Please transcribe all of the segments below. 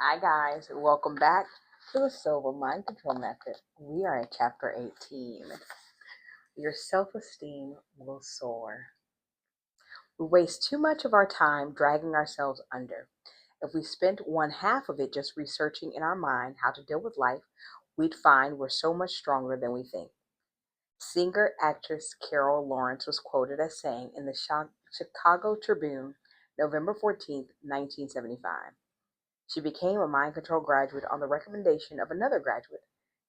Hi guys, welcome back to the Silva Mind Control Method. We are in chapter 18. Your self-esteem will soar. We waste too much of our time dragging ourselves under. If we spent one half of it just researching in our mind how to deal with life, we'd find we're so much stronger than we think. Singer actress Carol Lawrence was quoted as saying in the Chicago Tribune, November 14th, 1975. She became a mind control graduate on the recommendation of another graduate,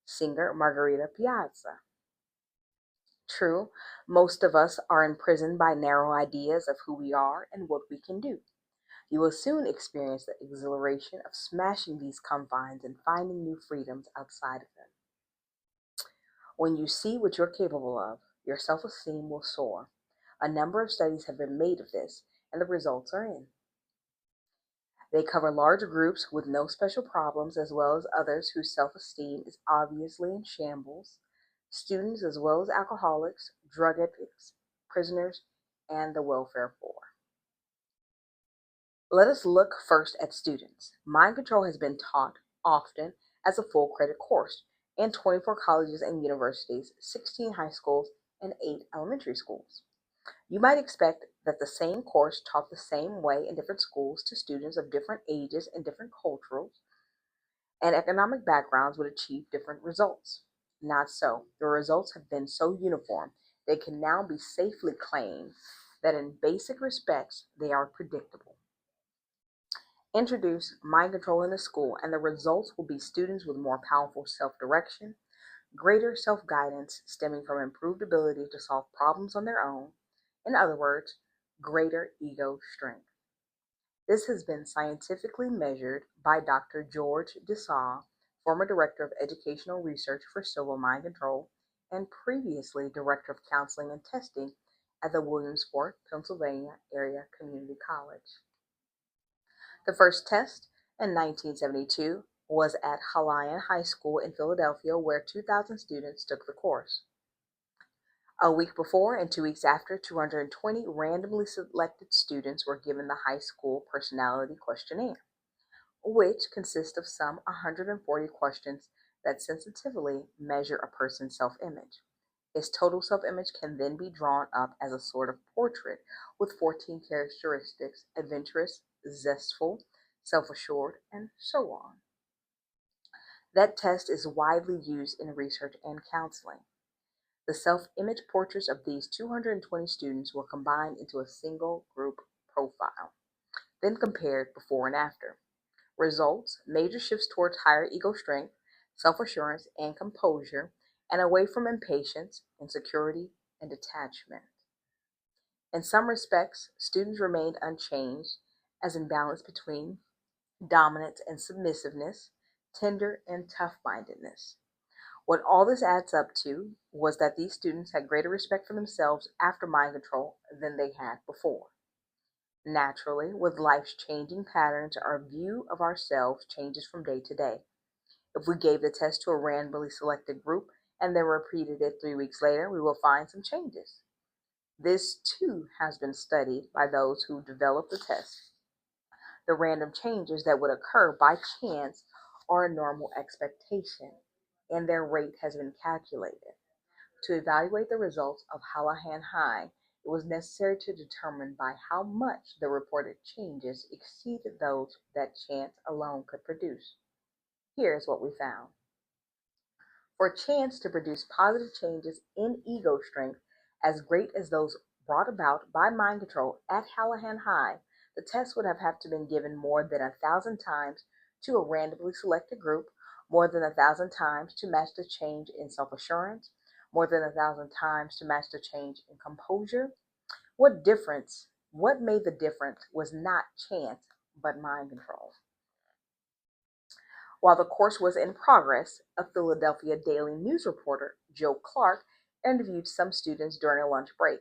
singer Margarita Piazza. True, most of us are imprisoned by narrow ideas of who we are and what we can do. You will soon experience the exhilaration of smashing these confines and finding new freedoms outside of them. When you see what you're capable of, your self esteem will soar. A number of studies have been made of this, and the results are in. They cover large groups with no special problems as well as others whose self-esteem is obviously in shambles, students as well as alcoholics, drug addicts, prisoners, and the welfare poor. Let us look first at students. Mind control has been taught often as a full credit course in 24 colleges and universities, 16 high schools, and 8 elementary schools. You might expect that the same course taught the same way in different schools to students of different ages and different cultural and economic backgrounds would achieve different results. Not so. The results have been so uniform they can now be safely claimed that in basic respects they are predictable. Introduce mind control in the school, and the results will be students with more powerful self direction, greater self guidance stemming from improved ability to solve problems on their own. In other words, greater ego strength. This has been scientifically measured by Dr. George Desau, former Director of Educational Research for Silva Mind Control and previously Director of Counseling and Testing at the Williamsport, Pennsylvania Area Community College. The first test in 1972 was at Holian High School in Philadelphia, where 2,000 students took the course. A week before and 2 weeks after, 220 randomly selected students were given the high school personality questionnaire, which consists of some 140 questions that sensitively measure a person's self-image. His total self-image can then be drawn up as a sort of portrait with 14 characteristics: adventurous, zestful, self-assured, and so on. That test is widely used in research and counseling. The self-image portraits of these 220 students were combined into a single group profile, then compared before and after. Results: major shifts towards higher ego strength, self-assurance, and composure, and away from impatience, insecurity, and detachment. In some respects, students remained unchanged, as in balance between dominance and submissiveness, tender and tough-mindedness. What all this adds up to was that these students had greater respect for themselves after mind control than they had before. Naturally, with life's changing patterns, our view of ourselves changes from day to day. If we gave the test to a randomly selected group and then repeated it 3 weeks later, we will find some changes. This too has been studied by those who developed the test. The random changes that would occur by chance are a normal expectation, and their rate has been calculated. To evaluate the results of Hallahan High, it was necessary to determine by how much the reported changes exceeded those that chance alone could produce. Here's what we found. For chance to produce positive changes in ego strength as great as those brought about by mind control at Hallahan High, the test would have had to been given more than 1,000 times to a randomly selected group, more than 1,000 times to match the change in self-assurance, more than 1,000 times to match the change in composure. What made the difference was not chance, but mind control. While the course was in progress, a Philadelphia Daily News reporter, Joe Clark, interviewed some students during a lunch break.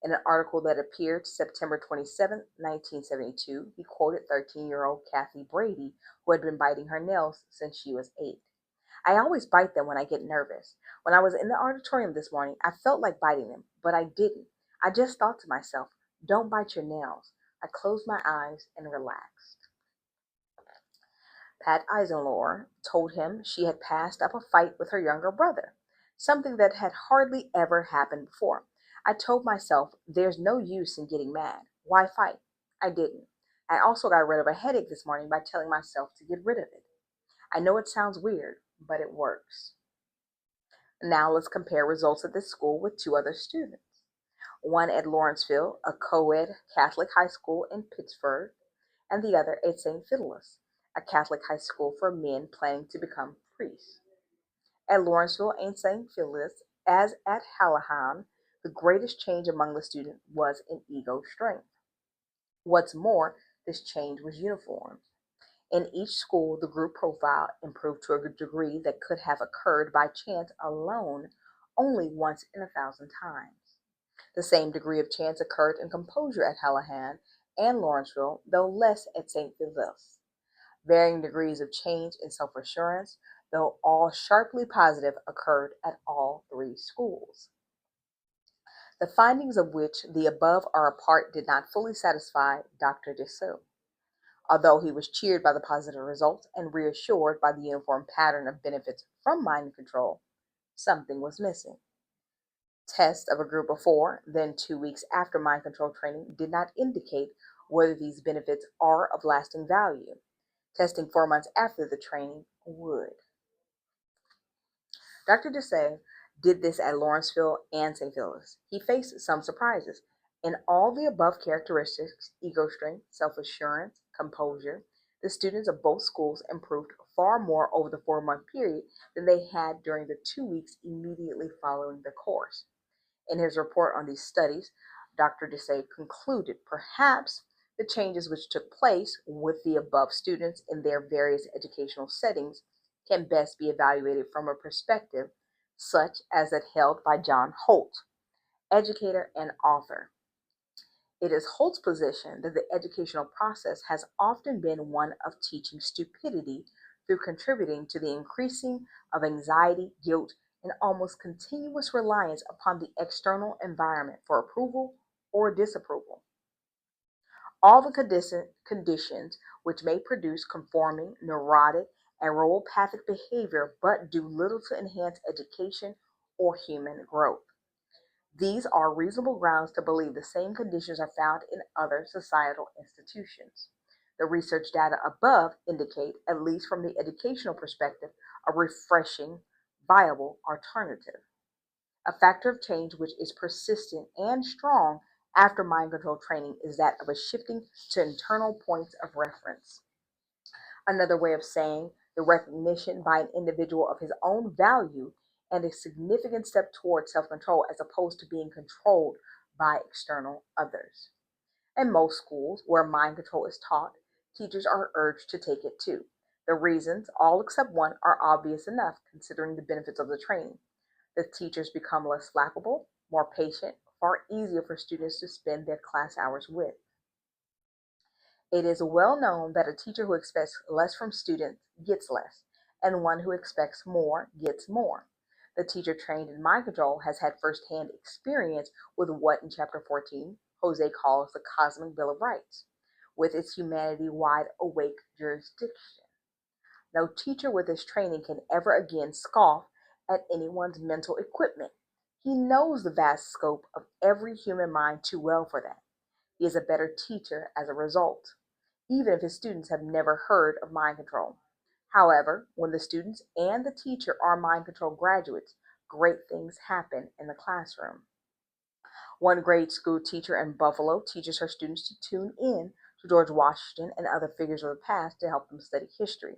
In an article that appeared September 27, 1972, he quoted 13-year-old Kathy Brady, who had been biting her nails since she was 8. "I always bite them when I get nervous. When I was in the auditorium this morning, I felt like biting them, but I didn't. I just thought to myself, don't bite your nails. I closed my eyes and relaxed." Pat Eisenlohr told him she had passed up a fight with her younger brother, something that had hardly ever happened before. I told myself, there's no use in getting mad. Why fight? I didn't. I also got rid of a headache this morning by telling myself to get rid of it. I know it sounds weird, but it works. Now let's compare results at this school with two other students. One at Lawrenceville, a co-ed Catholic high school in Pittsburgh, and the other at St. Philolis, a Catholic high school for men planning to become priests. At Lawrenceville and St. Philolis, as at Hallahan, the greatest change among the students was in ego strength. What's more, this change was uniform. In each school, the group profile improved to a degree that could have occurred by chance alone only once in 1,000 times. The same degree of chance occurred in composure at Hallahan and Lawrenceville, though less at St. Philolis. Varying degrees of change in self assurance, though all sharply positive, occurred at all three schools. The findings of which the above are a part did not fully satisfy Dr. Dessau. Although he was cheered by the positive results and reassured by the uniform pattern of benefits from mind control, something was missing. Tests of a group of 4, then 2 weeks after mind control training, did not indicate whether these benefits are of lasting value. Testing 4 months after the training would. Dr. Dessay did this at Lawrenceville and St. Louis. He faced some surprises. In all the above characteristics, ego strength, self-assurance, composure, the students of both schools improved far more over the 4-month period than they had during the 2 weeks immediately following the course. In his report on these studies, Dr. Dessay concluded perhaps the changes which took place with the above students in their various educational settings can best be evaluated from a perspective such as that held by John Holt, educator and author. It is Holt's position that the educational process has often been one of teaching stupidity through contributing to the increasing of anxiety, guilt, and almost continuous reliance upon the external environment for approval or disapproval. All the conditions which may produce conforming, neurotic, and robopathic behavior but do little to enhance education or human growth. These are reasonable grounds to believe the same conditions are found in other societal institutions. The research data above indicate, at least from the educational perspective, a refreshing, viable alternative. A factor of change which is persistent and strong after mind control training is that of a shifting to internal points of reference. Another way of saying the recognition by an individual of his own value and a significant step toward self control as opposed to being controlled by external others. In most schools where mind control is taught, teachers are urged to take it too. The reasons, all except one, are obvious enough considering the benefits of the training. The teachers become less flappable, more patient, far easier for students to spend their class hours with. It is well known that a teacher who expects less from students gets less, and one who expects more gets more. The teacher trained in mind control has had firsthand experience with what in Chapter 14 Jose calls the Cosmic Bill of Rights, with its humanity wide awake jurisdiction. No teacher with this training can ever again scoff at anyone's mental equipment. He knows the vast scope of every human mind too well for that. He is a better teacher as a result, even if his students have never heard of mind control. However, when the students and the teacher are mind control graduates, great things happen in the classroom. One grade school teacher in Buffalo teaches her students to tune in to George Washington and other figures of the past to help them study history,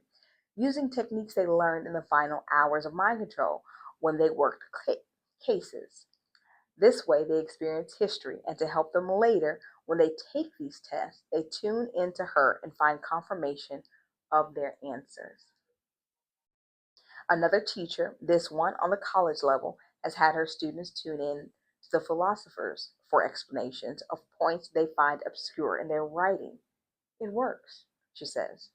using techniques they learned in the final hours of mind control when they worked cases. This way, they experience history, and to help them later, when they take these tests, they tune into her and find confirmation of their answers. Another teacher, this one on the college level, has had her students tune in to the philosophers for explanations of points they find obscure in their writing. It works, she says.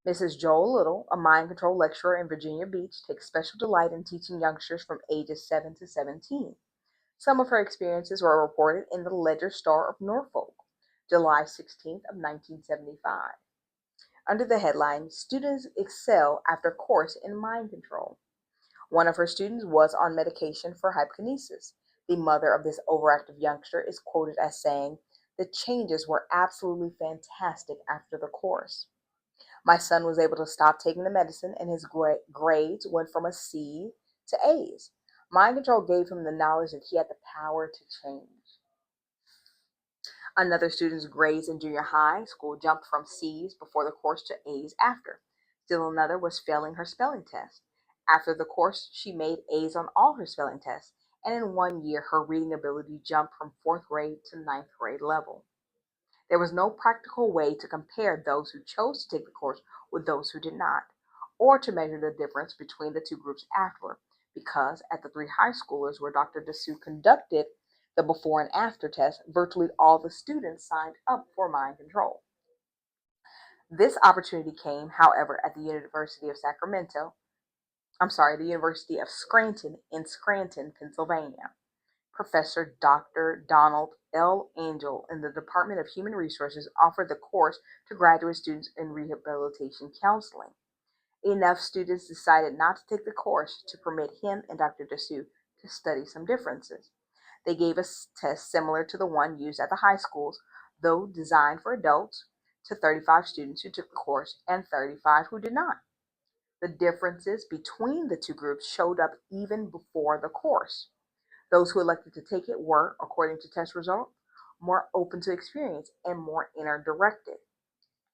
Mrs. Joel Little, a mind control lecturer in Virginia Beach, takes special delight in teaching youngsters from ages 7 to 17. Some of her experiences were reported in the Ledger Star of Norfolk, July 16th of 1975. under the headline, Students Excel After Course in Mind Control. One of her students was on medication for hypkinesis. The mother of this overactive youngster is quoted as saying, "The changes were absolutely fantastic after the course. My son was able to stop taking the medicine, and his grades went from a C to A's. Mind control gave him the knowledge that he had the power to change." Another student's grades in junior high school jumped from C's before the course to A's after. Still another was failing her spelling test. After the course, she made A's on all her spelling tests, and in 1 year, her reading ability jumped from fourth grade to ninth grade level. There was no practical way to compare those who chose to take the course with those who did not, or to measure the difference between the two groups afterward, because at the three high schoolers where Dr. Dessou conducted the before and after test, virtually all the students signed up for mind control. This opportunity came, however, at the University of Scranton in Scranton, Pennsylvania. Professor Dr. Donald L. Angel in the Department of Human Resources offered the course to graduate students in rehabilitation counseling. Enough students decided not to take the course to permit him and Dr. Dessou to study some differences. They gave a test similar to the one used at the high schools, though designed for adults, to 35 students who took the course and 35 who did not. The differences between the two groups showed up even before the course. Those who elected to take it were, according to test results, more open to experience and more inner directed.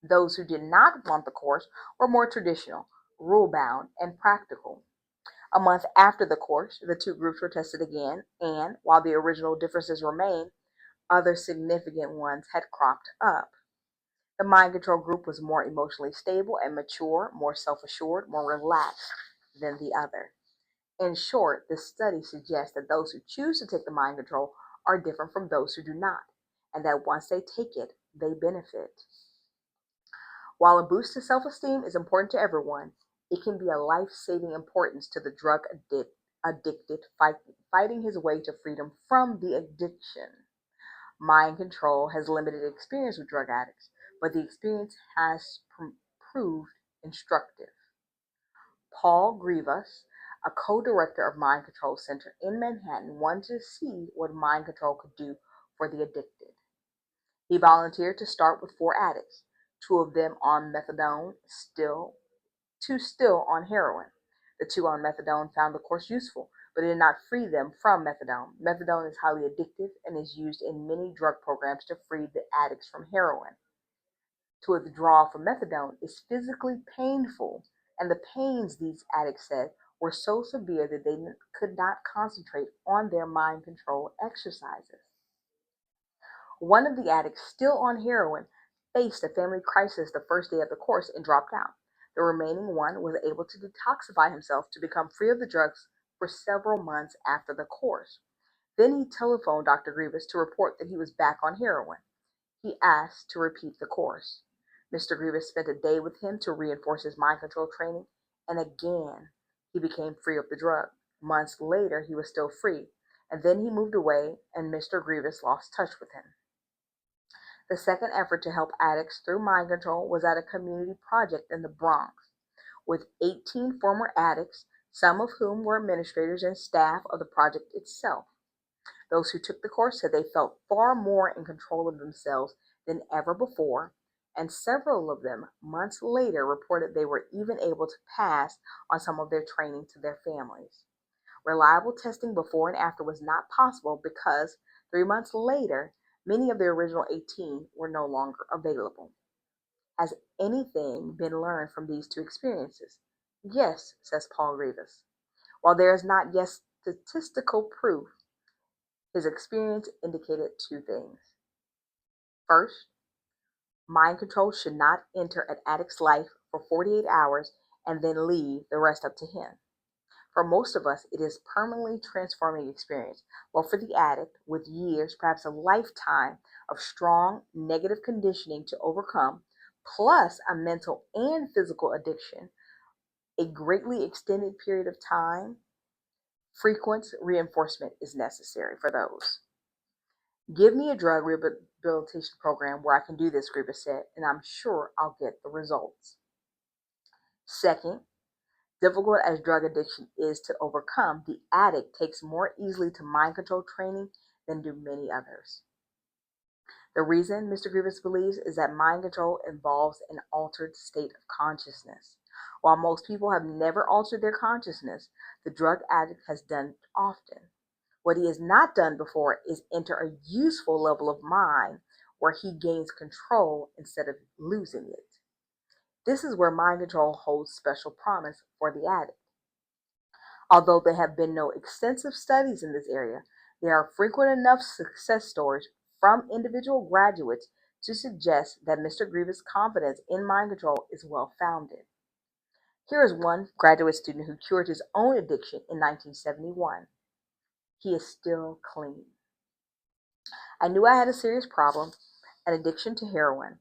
Those who did not want the course were more traditional, rule bound, and practical. A month after the course, the two groups were tested again, and while the original differences remained, other significant ones had cropped up. The mind control group was more emotionally stable and mature, more self assured, more relaxed than the other. In short, the study suggests that those who choose to take the mind control are different from those who do not, and that once they take it, they benefit. While a boost to self esteem is important to everyone, it can be a life saving importance to the addicted fighting his way to freedom from the addiction. Mind control has limited experience with drug addicts, but the experience has proved instructive. Paul Grievous, a co-director of Mind Control Center in Manhattan, wanted to see what mind control could do for the addicted. He volunteered to start with 4 addicts, 2 of them on methadone, two still on heroin. The 2 on methadone found the course useful, but it did not free them from methadone. Methadone is highly addictive and is used in many drug programs to free the addicts from heroin. To withdraw from methadone is physically painful, and the pains, these addicts said, were so severe that they could not concentrate on their mind control exercises. One of the addicts, still on heroin, faced a family crisis the first day of the course and dropped out. The remaining one was able to detoxify himself to become free of the drugs for several months after the course. Then he telephoned Dr. Grievous to report that he was back on heroin. He asked to repeat the course. Mr. Grievous spent a day with him to reinforce his mind control training, and again he became free of the drug. Months later, he was still free, and then he moved away, and Mr. Grievous lost touch with him. The second effort to help addicts through mind control was at a community project in the Bronx, with 18 former addicts, some of whom were administrators and staff of the project itself. Those who took the course said they felt far more in control of themselves than ever before, and several of them, months later, reported they were even able to pass on some of their training to their families. Reliable testing before and after was not possible because 3 months later, many of the original 18 were no longer available. Has anything been learned from these two experiences? Yes, says Paul Rivas. While there is not yet statistical proof, his experience indicated 2 things. First, mind control should not enter an addict's life for 48 hours and then leave the rest up to him. For most of us, it is a permanently transforming experience, while for the addict, with years, perhaps a lifetime of strong negative conditioning to overcome, plus a mental and physical addiction, a greatly extended period of time, frequent reinforcement is necessary for those. Give me a drug rehabilitation program where I can do this, Gruber said, and I'm sure I'll get the results. Second, difficult as drug addiction is to overcome, the addict takes more easily to mind control training than do many others. The reason, Mr. Grievous believes, is that mind control involves an altered state of consciousness. While most people have never altered their consciousness, the drug addict has done it often. What he has not done before is enter a useful level of mind where he gains control instead of losing it. This is where mind control holds special promise for the addict. Although there have been no extensive studies in this area, there are frequent enough success stories from individual graduates to suggest that Mr. Grievous' confidence in mind control is well founded. Here is one graduate student who cured his own addiction in 1971. He is still clean. I knew I had a serious problem, an addiction to heroin,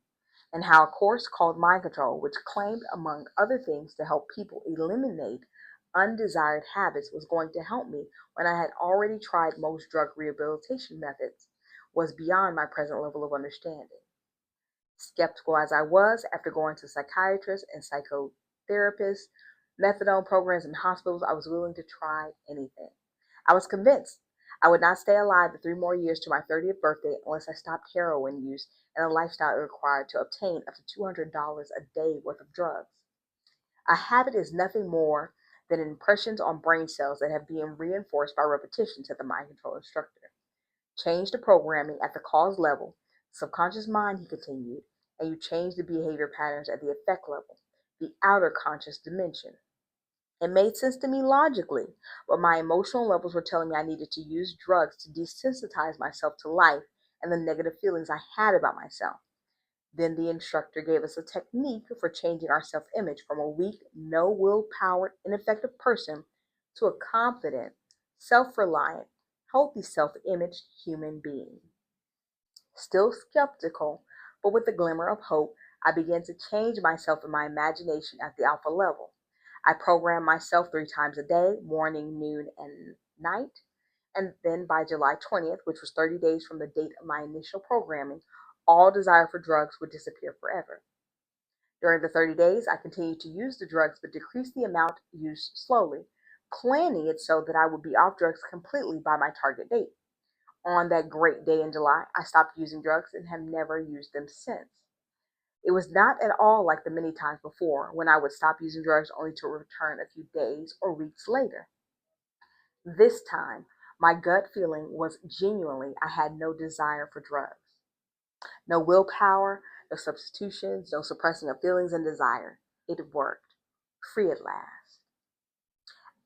and how a course called Mind Control, which claimed, among other things, to help people eliminate undesired habits, was going to help me when I had already tried most drug rehabilitation methods, was beyond my present level of understanding. Skeptical as I was after going to psychiatrists and psychotherapists, methadone programs, and hospitals, I was willing to try anything. I was convinced I would not stay alive for 3 more years to my 30th birthday unless I stopped heroin use and the lifestyle it required to obtain up to $200 a day worth of drugs. A habit is nothing more than impressions on brain cells that have been reinforced by repetition, said the mind control instructor. Change the programming at the cause level, subconscious mind, he continued, and you change the behavior patterns at the effect level, the outer conscious dimension. It made sense to me logically, but my emotional levels were telling me I needed to use drugs to desensitize myself to life and the negative feelings I had about myself. Then the instructor gave us a technique for changing our self-image from a weak, no willpower, ineffective person to a confident, self-reliant, healthy self-image human being. Still skeptical, but with a glimmer of hope, I began to change myself in my imagination at the alpha level. I programmed myself 3 times a day, morning, noon, and night. And then by July 20th, which was 30 days from the date of my initial programming, all desire for drugs would disappear forever. During the 30 days, I continued to use the drugs but decreased the amount used slowly, planning it so that I would be off drugs completely by my target date. On that great day in July, I stopped using drugs and have never used them since. It was not at all like the many times before when I would stop using drugs only to return a few days or weeks later. This time, my gut feeling was genuinely I had no desire for drugs. No willpower, no substitutions, no suppressing of feelings and desire. It worked. Free at last.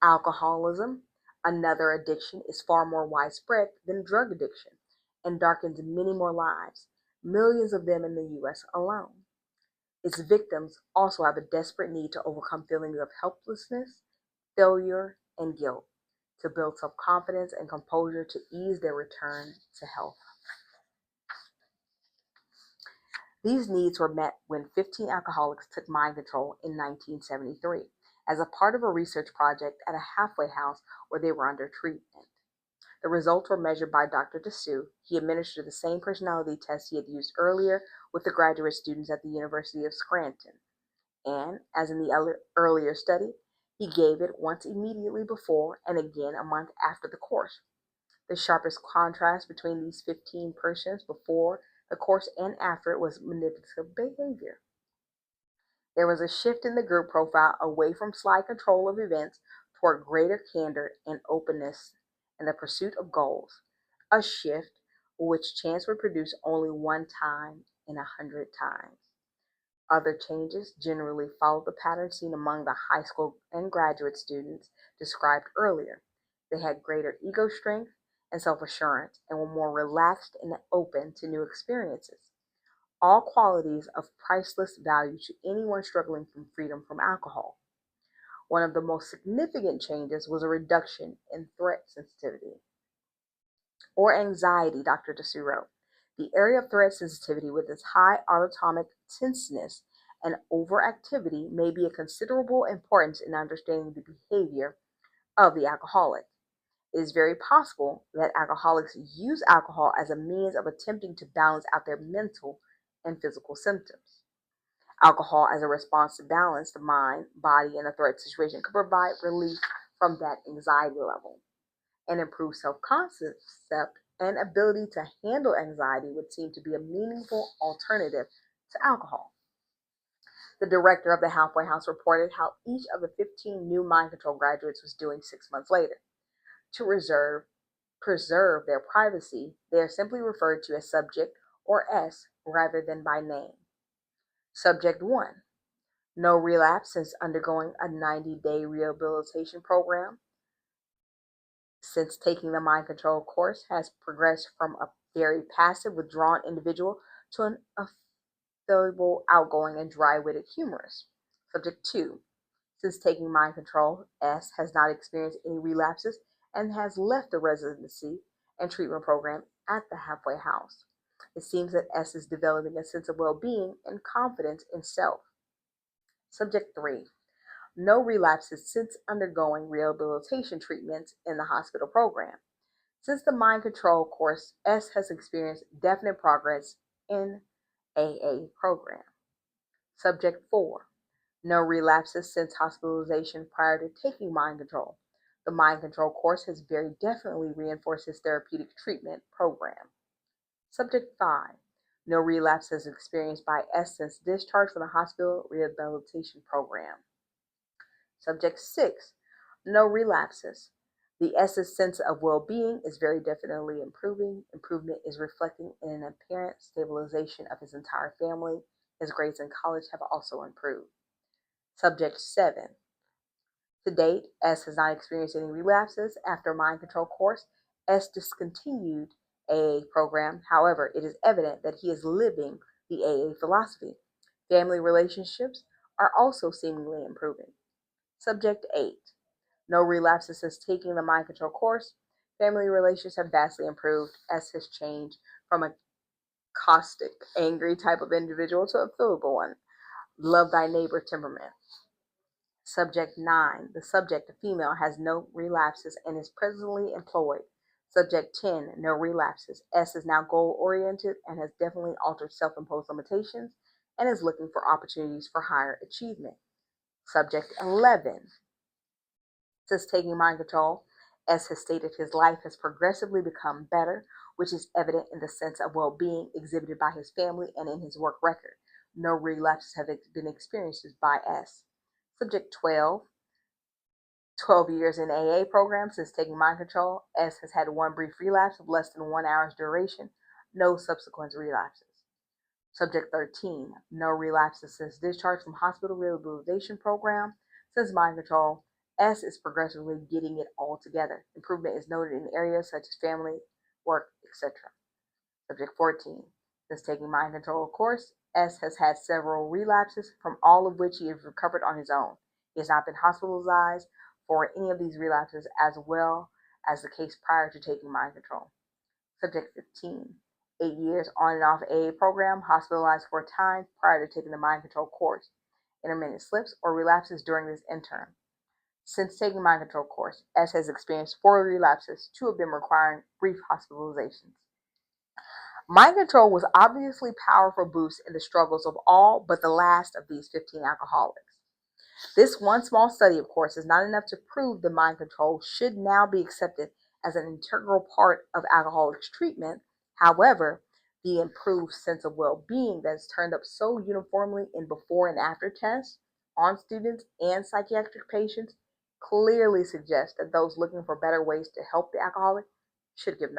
Alcoholism, another addiction, is far more widespread than drug addiction and darkens many more lives, millions of them in the U.S. alone. Its victims also have a desperate need to overcome feelings of helplessness, failure, and guilt, to build self-confidence and composure to ease their return to health. These needs were met when 15 alcoholics took mind control in 1973 as a part of a research project at a halfway house where they were under treatment. The results were measured by Dr. Dessou. He administered the same personality test he had used earlier with the graduate students at the University of Scranton. And, as in the earlier study, he gave it once immediately before and again a month after the course. The sharpest contrast between these 15 persons before the course and after it was manipulative behavior. There was a shift in the group profile away from sly control of events toward greater candor and openness in the pursuit of goals, a shift which chance would produce only one time in 100 times. Other changes generally followed the pattern seen among the high school and graduate students described earlier. They had greater ego strength and self-assurance and were more relaxed and open to new experiences. All qualities of priceless value to anyone struggling from freedom from alcohol. One of the most significant changes was a reduction in threat sensitivity or anxiety, Dr. Dessou wrote. The area of threat sensitivity, with its high autonomic tenseness and overactivity, may be of considerable importance in understanding the behavior of the alcoholic. It is very possible that alcoholics use alcohol as a means of attempting to balance out their mental and physical symptoms. Alcohol, as a response to balance the mind, body, and a threat situation, could provide relief from that anxiety level. And improve self concept and ability to handle anxiety would seem to be a meaningful alternative to alcohol. The director of the halfway house reported how each of the 15 new mind control graduates was doing 6 months later. To preserve their privacy, they are simply referred to as subject or S rather than by name. Subject 1. No relapse since undergoing a 90-day rehabilitation program. Since taking the mind control course, has progressed from a very passive, withdrawn individual to an affable, outgoing, and dry-witted humorist. Subject 2. Since taking mind control, S has not experienced any relapses and has left the residency and treatment program at the halfway house. It seems that S is developing a sense of well-being and confidence in self. Subject 3. No relapses since undergoing rehabilitation treatments in the hospital program. Since the mind control course, S has experienced definite progress in AA program. Subject 4. No relapses since hospitalization prior to taking mind control. The mind control course has very definitely reinforced his therapeutic treatment program. Subject 5. No relapses experienced by S since discharge from the hospital rehabilitation program. Subject 6. No relapses. The S's sense of well-being is very definitely improving. Improvement is reflecting in an apparent stabilization of his entire family. His grades in college have also improved. Subject 7. To date, S has not experienced any relapses after mind control course. S discontinued AA program. However, it is evident that he is living the AA philosophy. Family relationships are also seemingly improving. Subject 8. No relapses since taking the mind control course. Family relations have vastly improved. S has changed from a caustic, angry type of individual to a affable one. Love thy neighbor temperament. Subject 9. The subject, a female, has no relapses and is presently employed. Subject 10. No relapses. S is now goal oriented and has definitely altered self imposed limitations and is looking for opportunities for higher achievement. Subject 11. Since taking mind control, S has stated his life has progressively become better, which is evident in the sense of well being exhibited by his family and in his work record. No relapses have been experienced by S. Subject 12 years in AA program since taking mind control. S has had one brief relapse of less than 1 hour's duration, no subsequent relapses. Subject 13, no relapses since discharge from hospital rehabilitation program. Since mind control, S is progressively getting it all together. Improvement is noted in areas such as family, work, etc. Subject 14, since taking mind control course, S has had several relapses, from all of which he has recovered on his own. He has not been hospitalized for any of these relapses, as well as the case prior to taking mind control. Subject 15. 8 years on and off AA program, hospitalized 4 times prior to taking the mind control course. Intermittent slips or relapses during this interim. Since taking mind control course, S has experienced 4 relapses, 2 of them requiring brief hospitalizations. Mind control was obviously a powerful boost in the struggles of all but the last of these 15 alcoholics. This one small study, of course, is not enough to prove that mind control should now be accepted as an integral part of alcoholics treatment. However, the improved sense of well-being that is turned up so uniformly in before and after tests on students and psychiatric patients clearly suggests that those looking for better ways to help the alcoholic should give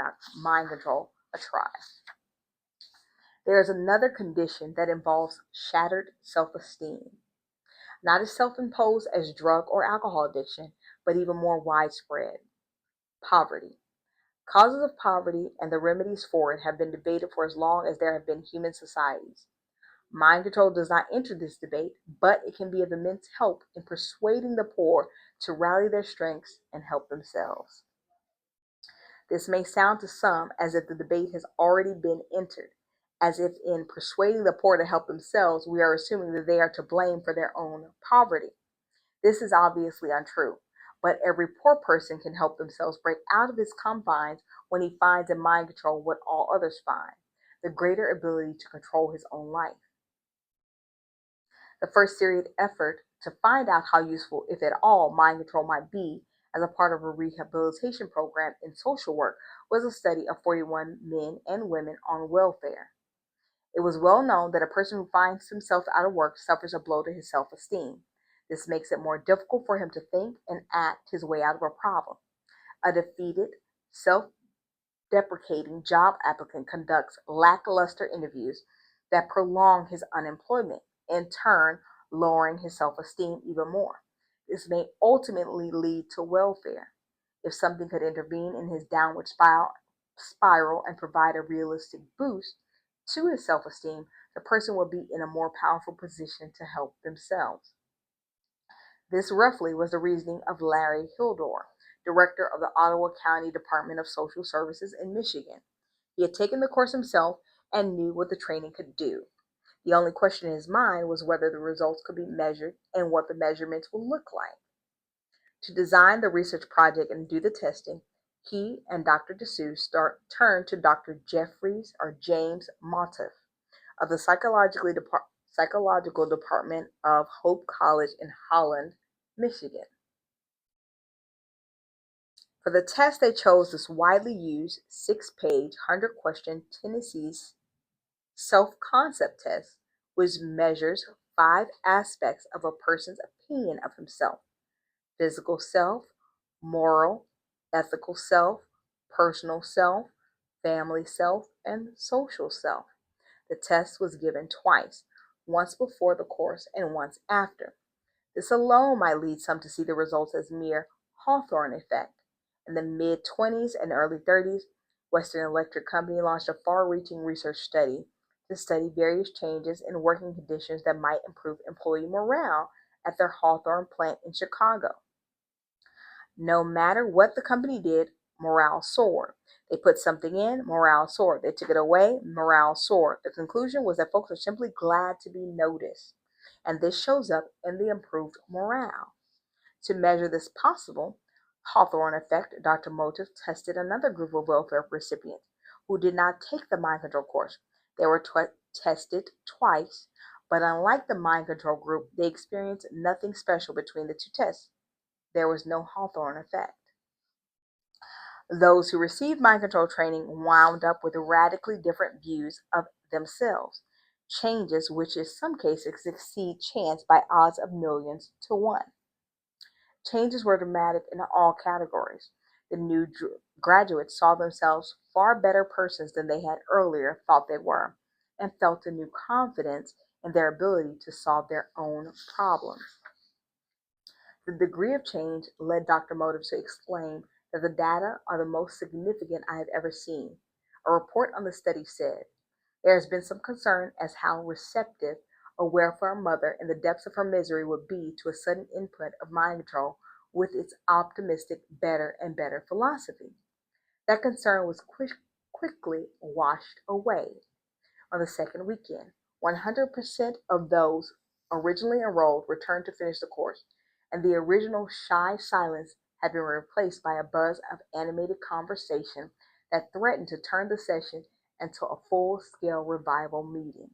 mind control a try. There is another condition that involves shattered self-esteem. Not as self-imposed as drug or alcohol addiction, but even more widespread: poverty. Causes of poverty and the remedies for it have been debated for as long as there have been human societies. Mind control does not enter this debate, but it can be of immense help in persuading the poor to rally their strengths and help themselves. This may sound to some as if the debate has already been entered, as if in persuading the poor to help themselves, we are assuming that they are to blame for their own poverty. This is obviously untrue. but every poor person can help themselves break out of his confines when he finds in mind control what all others find, the greater ability to control his own life. The first serious effort to find out how useful, if at all, mind control might be as a part of a rehabilitation program in social work was a study of 41 men and women on welfare. It was well known that a person who finds himself out of work suffers a blow to his self esteem. This makes it more difficult for him to think and act his way out of a problem. A defeated, self deprecating job applicant conducts lackluster interviews that prolong his unemployment, in turn, lowering his self esteem even more. This may ultimately lead to welfare. If something could intervene in his downward spiral and provide a realistic boost to his self esteem, the person will be in a more powerful position to help themselves. This roughly was the reasoning of Larry Hildor, director of the Ottawa County Department of Social Services in Michigan. He had taken the course himself and knew what the training could do. The only question in his mind was whether the results could be measured and what the measurements would look like. To design the research project and do the testing, he and Dr. DeSuze turned to Dr. James Motif of the Psychological Department of Hope College in Holland, Michigan. For the test, they chose this widely used 6-page, 100-question Tennessee's self-concept test, which measures 5 aspects of a person's opinion of himself: physical self, moral, ethical self, personal self, family self, and social self. The test was given twice, once before the course and once after. This alone might lead some to see the results as mere Hawthorne effect. In the mid-20s and early 30s, Western Electric Company launched a far-reaching research study to study various changes in working conditions that might improve employee morale at their Hawthorne plant in Chicago. No matter what the company did, morale soared. They put something in, morale soared. They took it away, morale soared. The conclusion was that folks are simply glad to be noticed, and this shows up in the improved morale. To measure this possible Hawthorne effect, Dr. Motive tested another group of welfare recipients who did not take the mind control course. They were tested twice, but unlike the mind control group, they experienced nothing special between the two tests. There was no Hawthorne effect. Those who received mind control training wound up with radically different views of themselves, changes which in some cases exceed chance by odds of millions to one. Changes were dramatic in all categories. The new graduates saw themselves far better persons than they had earlier thought they were, and felt a new confidence in their ability to solve their own problems. The degree of change led Dr. Motive to exclaim that the data are the most significant I have ever seen. A report on the study said, there has been some concern as how receptive a welfare mother in the depths of her misery would be to a sudden input of mind control with its optimistic better and better philosophy. That concern was quickly washed away. On the second weekend, 100% of those originally enrolled returned to finish the course, and the original shy silence had been replaced by a buzz of animated conversation that threatened to turn the session into a full-scale revival meeting.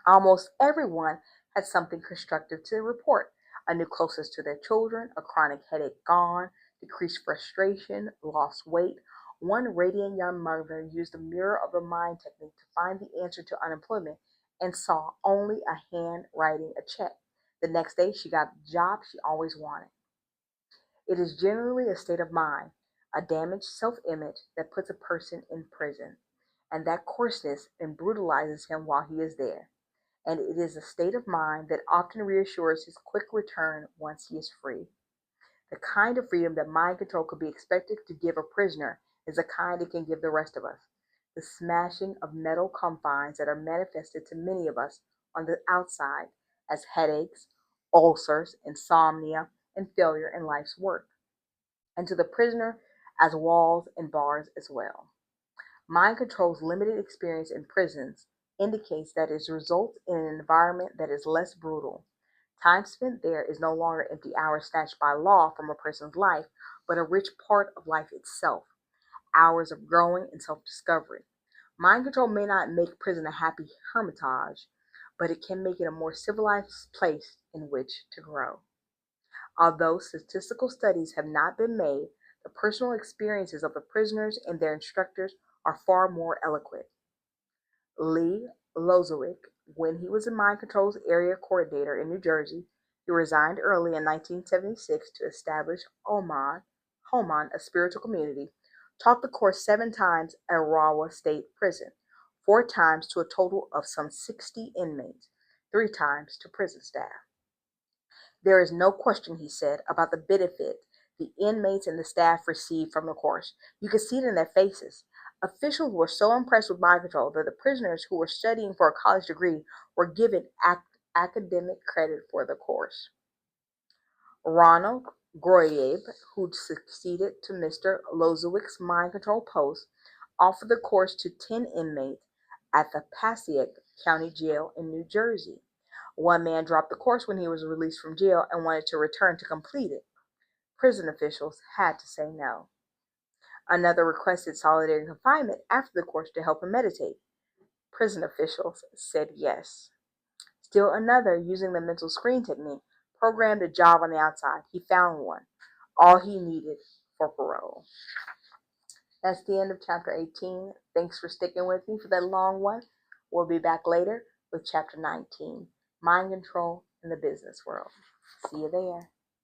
Almost everyone had something constructive to report: a new closeness to their children, a chronic headache gone, decreased frustration, lost weight. One radiant young mother used the mirror of the mind technique to find the answer to unemployment and saw only a hand writing a check. The next day, she got the job she always wanted. It is generally a state of mind, a damaged self-image that puts a person in prison, and that coarseness and brutalizes him while he is there. And it is a state of mind that often reassures his quick return once he is free. The kind of freedom that mind control could be expected to give a prisoner is the kind it can give the rest of us. The smashing of metal confines that are manifested to many of us on the outside as headaches, ulcers, insomnia, and failure in life's work, and to the prisoner as walls and bars as well. Mind control's limited experience in prisons indicates that it results in an environment that is less brutal. Time spent there is no longer empty hours snatched by law from a person's life, but a rich part of life itself, hours of growing and self discovery. Mind control may not make prison a happy hermitage, but it can make it a more civilized place in which to grow. Although statistical studies have not been made, the personal experiences of the prisoners and their instructors are far more eloquent. Lee Lozowick, when he was the mind control's area coordinator in New Jersey, he resigned early in 1976 to establish Holman, a spiritual community, taught the course 7 times at Rawa State Prison, 4 times to a total of some 60 inmates, 3 times to prison staff. There is no question, he said, about the benefit the inmates and the staff received from the course. You could see it in their faces. Officials were so impressed with mind control that the prisoners who were studying for a college degree were given academic credit for the course. Ronald Groyeb, who succeeded to Mr. Lozowick's mind control post, offered the course to 10 inmates at the Passaic County Jail in New Jersey. One man dropped the course when he was released from jail and wanted to return to complete it. Prison officials had to say no. Another requested solitary confinement after the course to help him meditate. Prison officials said yes. Still another, using the mental screen technique, programmed a job on the outside. He found one, all he needed for parole. That's the end of chapter 18. Thanks for sticking with me for that long one. We'll be back later with chapter 19, Mind Control in the Business World. See you there.